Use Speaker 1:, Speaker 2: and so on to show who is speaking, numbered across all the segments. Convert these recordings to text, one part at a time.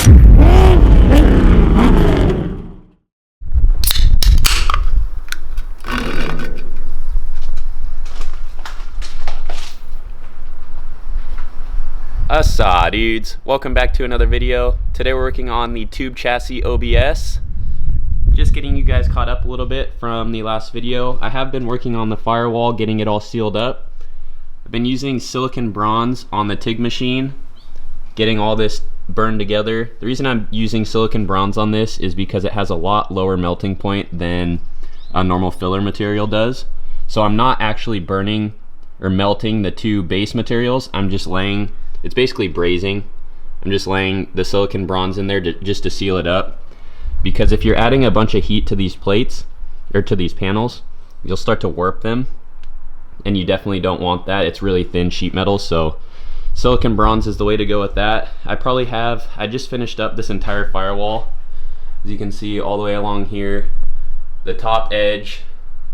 Speaker 1: Assa dudes, welcome back to another video. Today we're working on the tube chassis OBS. Just getting you guys caught up a little bit from the last video. I have been working on the firewall, getting it all sealed up. I've been using silicon bronze on the TIG machine, getting all this burned together. The reason I'm using silicon bronze on this is because it has a lot lower melting point than a normal filler material does. So I'm not actually burning or melting the two base materials. I'm just laying, it's basically brazing. I'm just laying the silicon bronze in there just to seal it up. Because if you're adding a bunch of heat to these plates, or to these panels, you'll start to warp them. And you definitely don't want that. It's really thin sheet metal, so silicon bronze is the way to go with that. I just finished up this entire firewall. As you can see, all the way along here, the top edge,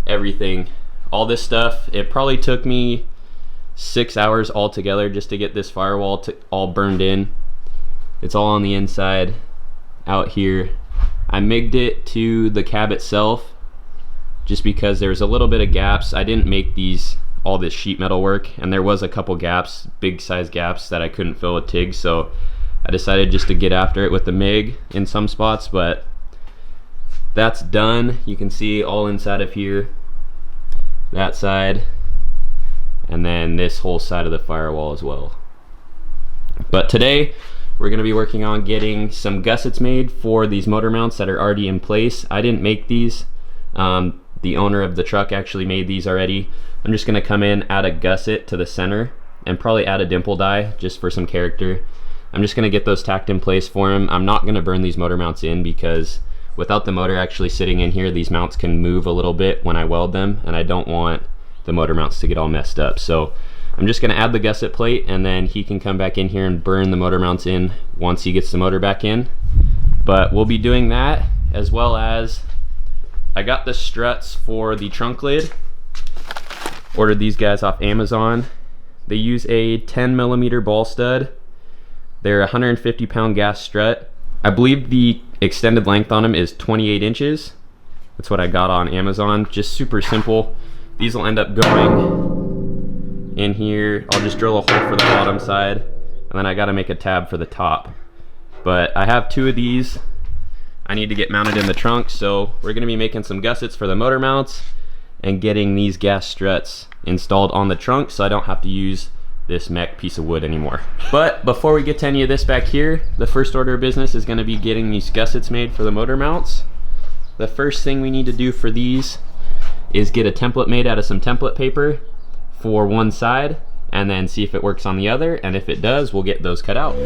Speaker 1: everything. All this stuff, it probably took me 6 hours altogether just to get this firewall all burned in. It's all on the inside out here. I MIG'd it to the cab itself just because there's a little bit of gaps. I didn't make all this sheet metal work, and there was a couple gaps, big size gaps that I couldn't fill with TIG, so I decided just to get after it with the MIG in some spots. But that's done. You can see all inside of here, that side, and then this whole side of the firewall as well. But today we're going to be working on getting some gussets made for these motor mounts that are already in place. I didn't make these. The owner of the truck actually made these already. I'm just going to come in, add a gusset to the center, and probably add a dimple die just for some character. I'm just going to get those tacked in place for him. I'm not going to burn these motor mounts in because without the motor actually sitting in here, these mounts can move a little bit when I weld them, and I don't want the motor mounts to get all messed up. So I'm just going to add the gusset plate, and then he can come back in here and burn the motor mounts in once he gets the motor back in. But we'll be doing that, as well as I got the struts for the trunk lid. Ordered these guys off Amazon. They use a 10mm ball stud. They're a 150-pound gas strut. I believe the extended length on them is 28 inches. That's what I got on Amazon. Just super simple. These will end up going in here. I'll just drill a hole for the bottom side, and then I got to make a tab for the top. But I have two of these I need to get mounted in the trunk, so we're going to be making some gussets for the motor mounts and getting these gas struts installed on the trunk so I don't have to use this mech piece of wood anymore. But before we get to any of this back here, the first order of business is going to be getting these gussets made for the motor mounts. The first thing we need to do for these is get a template made out of some template paper for one side, and then see if it works on the other, and if it does, we'll get those cut out.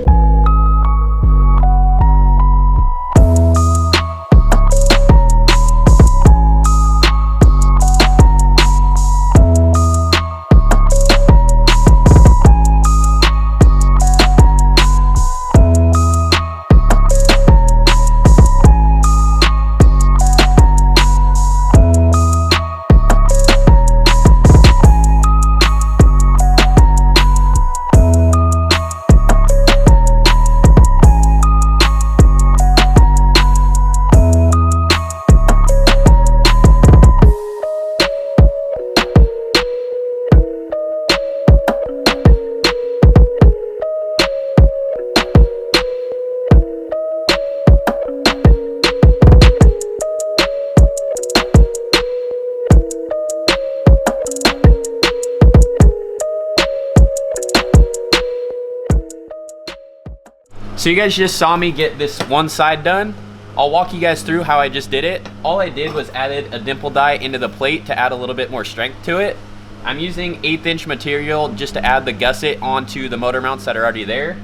Speaker 1: So you guys just saw me get this one side done. I'll walk you guys through how I just did it. All I did was added a dimple die into the plate to add a little bit more strength to it. I'm using 1/8 inch material just to add the gusset onto the motor mounts that are already there.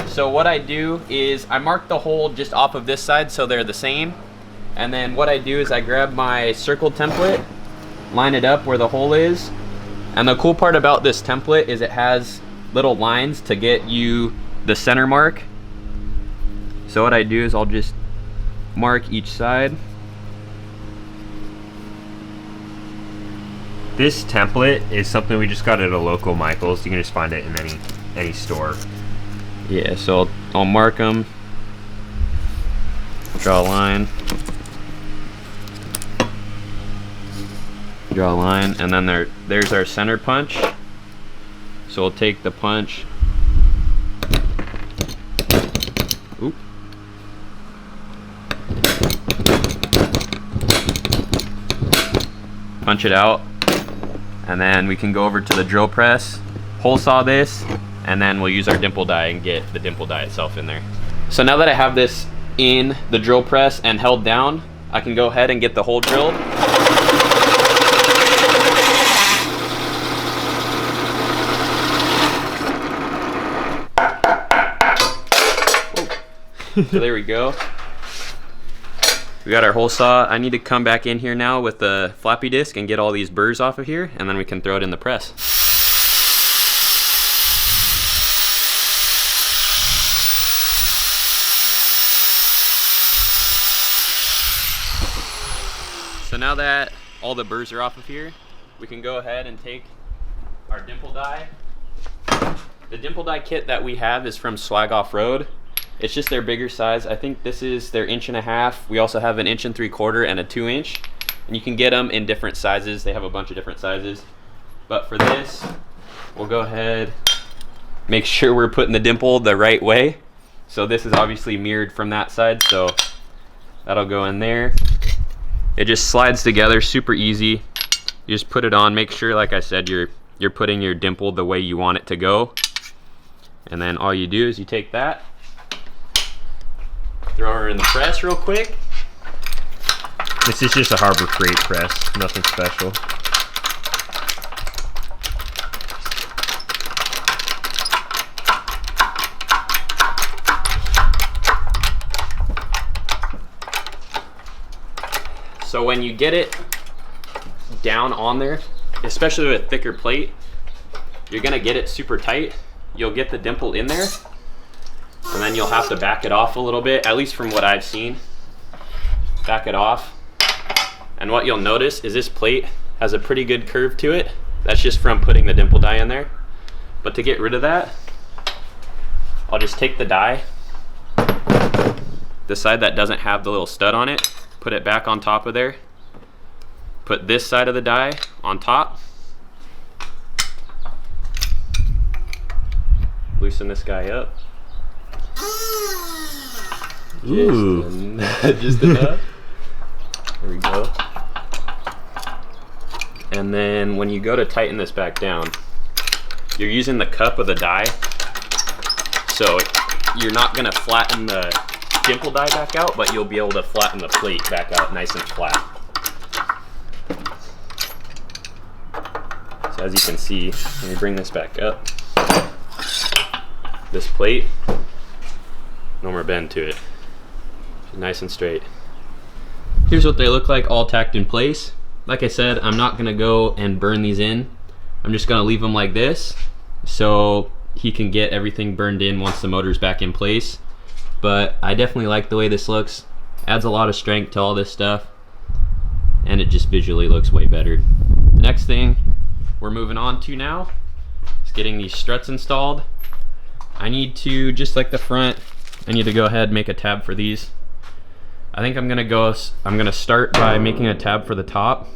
Speaker 1: So what I do is I mark the hole just off of this side so they're the same. And then what I do is I grab my circle template, line it up where the hole is. And the cool part about this template is it has little lines to get you the center mark. So what I do is I'll just mark each side.
Speaker 2: This template is something we just got at a local Michael's. You can just find it in any store.
Speaker 1: Yeah, so I'll mark them Draw a line. Draw a line, and then there's our center punch. So we'll take the punch. Oop. Punch it out, and then we can go over to the drill press, hole saw this, and then we'll use our dimple die and get the dimple die itself in there. So now that I have this in the drill press and held down, I can go ahead and get the hole drilled. So there we go. We got our hole saw. I need to come back in here now with the floppy disk and get all these burrs off of here, and then we can throw it in the press. So now that all the burrs are off of here, we can go ahead and take our dimple die. The dimple die kit that we have is from Swag Off-Road. It's just their bigger size. I think this is their 1.5 inch. We also have an 1.75 inch and a 2 inch. And you can get them in different sizes. They have a bunch of different sizes. But for this, we'll go ahead, make sure we're putting the dimple the right way. So this is obviously mirrored from that side, so that'll go in there. It just slides together super easy. You just put it on, make sure, like I said, you're putting your dimple the way you want it to go. And then all you do is you take that, throw her in the press real quick.
Speaker 2: This is just a Harbor Freight press, nothing special.
Speaker 1: So when you get it down on there, especially with a thicker plate, you're gonna get it super tight. You'll get the dimple in there, and then you'll have to back it off a little bit, at least from what I've seen. Back it off. And what you'll notice is this plate has a pretty good curve to it. That's just from putting the dimple die in there. But to get rid of that, I'll just take the die, the side that doesn't have the little stud on it, put it back on top of there, put this side of the die on top, loosen this guy up.
Speaker 2: Ooh.
Speaker 1: Just enough. There we go. And then when you go to tighten this back down, you're using the cup of the die, so you're not gonna flatten the dimple die back out, but you'll be able to flatten the plate back out nice and flat. So as you can see, let me bring this back up. This plate, no more bend to it. Nice and straight. Here's what they look like all tacked in place. Like I said, I'm not gonna go and burn these in. I'm just gonna leave them like this so he can get everything burned in once the motor's back in place. But I definitely like the way this looks. Adds a lot of strength to all this stuff, and it just visually looks way better. The next thing we're moving on to now is getting these struts installed. I need to, just like the front, I need to go ahead and make a tab for these. I think I'm gonna start by making a tab for the top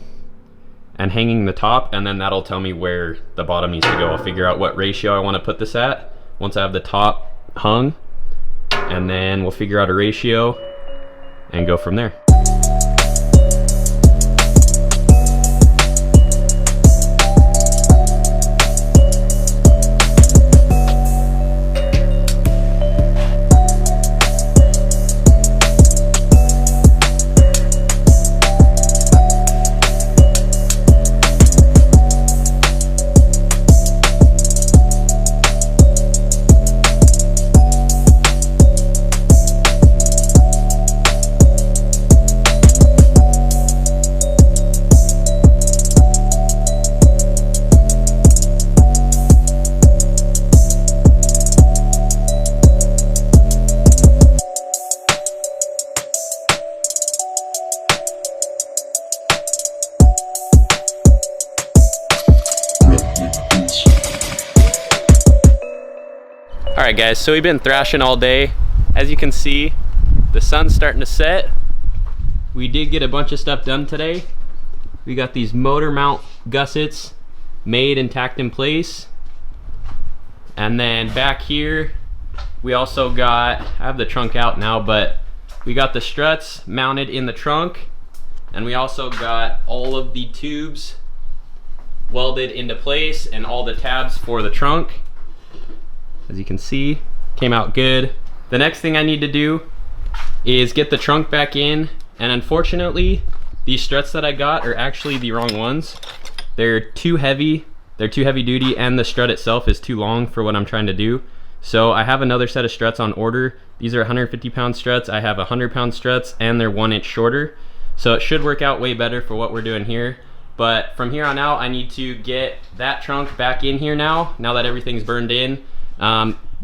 Speaker 1: and hanging the top, and then that'll tell me where the bottom needs to go. I'll figure out what ratio I want to put this at once I have the top hung, and then we'll figure out a ratio and go from there. Alright guys, so we've been thrashing all day. As you can see, The sun's starting to set. We did get a bunch of stuff done today. We got these motor mount gussets made and tacked in place. And then back here, we also got, I have the trunk out now, but we got the struts mounted in the trunk. And we also got all of the tubes welded into place and all the tabs for the trunk. As you can see, came out good. The next thing I need to do is get the trunk back in, and unfortunately these struts that I got are actually the wrong ones. They're too heavy duty, and the strut itself is too long for what I'm trying to do. So I have another set of struts on order. These are 150-pound struts. I have 100-pound struts, and they're 1 inch shorter, so it should work out way better for what we're doing here. But from here on out, I need to get that trunk back in here now that everything's burned in.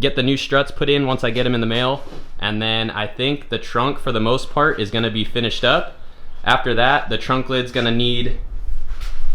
Speaker 1: Get the new struts put in once I get them in the mail, and then I think the trunk for the most part is going to be finished up. After that, the trunk lid's going to need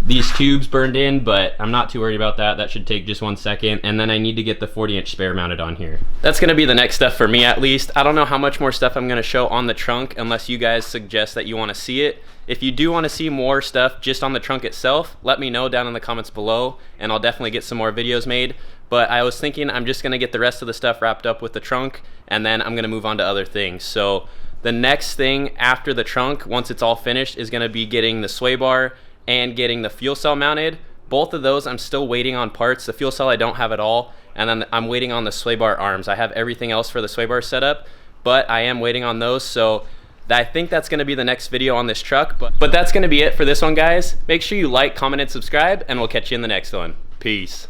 Speaker 1: these tubes burned in, but I'm not too worried about that. That should take just 1 second, and then I need to get the 40-inch spare mounted on here. That's going to be the next stuff for me, at least. I don't know how much more stuff I'm going to show on the trunk unless you guys suggest that you want to see it. If you do want to see more stuff just on the trunk itself, let me know down in the comments below, and I'll definitely get some more videos made. But I was thinking I'm just going to get the rest of the stuff wrapped up with the trunk, and then I'm going to move on to other things. So the next thing after the trunk, once it's all finished, is going to be getting the sway bar and getting the fuel cell mounted. Both of those I'm still waiting on parts. The fuel cell I don't have at all, and then I'm waiting on the sway bar arms. I have everything else for the sway bar setup, but I am waiting on those. So I think that's going to be the next video on this truck, but that's going to be it for this one, guys. Make sure you like, comment, and subscribe, and we'll catch you in the next one. Peace.